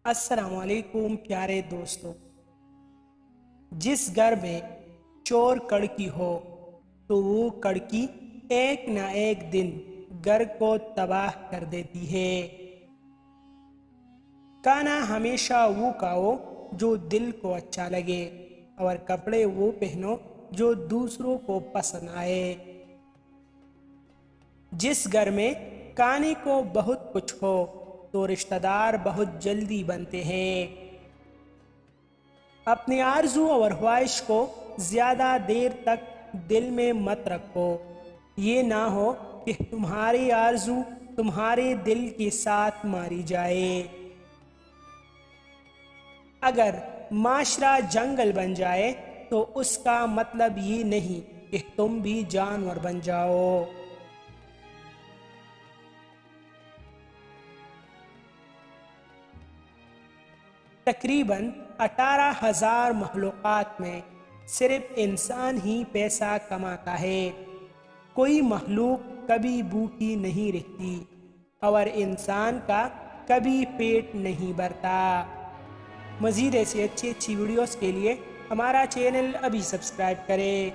السلام علیکم پیارے دوستوں۔ جس گھر میں چور کڑکی ہو تو وہ کڑکی ایک نہ ایک دن گھر کو تباہ کر دیتی ہے۔ کھانا ہمیشہ وہ کھاؤ جو دل کو اچھا لگے، اور کپڑے وہ پہنو جو دوسروں کو پسند آئے۔ جس گھر میں کھانے کو بہت کچھ ہو تو رشتہ دار بہت جلدی بنتے ہیں۔ اپنی آرزو اور خواہش کو زیادہ دیر تک دل میں مت رکھو، یہ نہ ہو کہ تمہاری آرزو تمہارے دل کے ساتھ ماری جائے۔ اگر معاشرہ جنگل بن جائے تو اس کا مطلب یہ نہیں کہ تم بھی جانور بن جاؤ۔ تقریباً 18,000 مخلوقات میں صرف انسان ہی پیسہ کماتا ہے۔ کوئی مخلوق کبھی بھوکی نہیں رہتی اور انسان کا کبھی پیٹ نہیں بھرتا۔ مزید ایسی اچھی ویڈیوز کے لیے ہمارا چینل ابھی سبسکرائب کریں۔